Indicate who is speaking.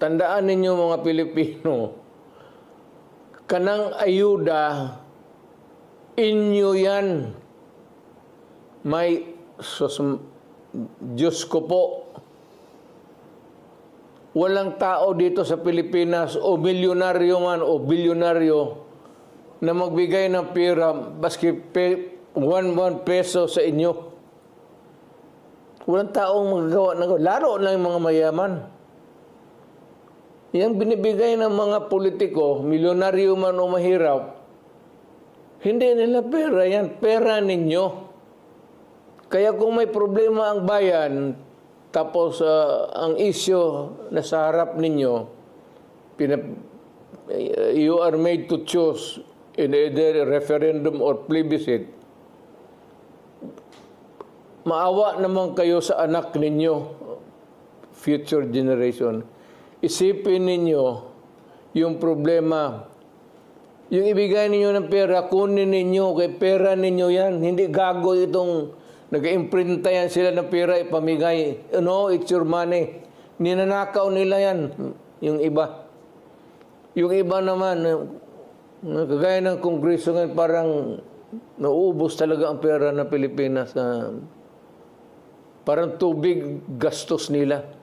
Speaker 1: tandaan ninyo mga Pilipino, kanang ayuda, inyo yan. May, Diyos ko po, walang tao dito sa Pilipinas o milyonaryo man o bilyonaryo na magbigay ng pera baski 1 peso sa inyo. Walang taong magagawa ng laro na yung mga mayaman. Yang binibigay ng mga politiko, milyonaryo man o mahirap, hindi nila pera yan, pera ninyo. Kaya kung may problema ang bayan, tapos ang issue na sa harap ninyo, you are made to choose in either referendum or plebiscite, maawa naman kayo sa anak ninyo, future generation. Isipin ninyo yung problema. Yung ibigay ninyo ng pera, kunin ninyo, kay pera ninyo yan. Hindi gago itong nag-imprinta yan sila ng pera, ipamigay. No, it's your money. Ninanakaw nila yan, yung iba. Yung iba naman, kagaya ng Kongreso ngayon, parang nauubos talaga ang pera ng Pilipinas. Parang tubig gastos nila.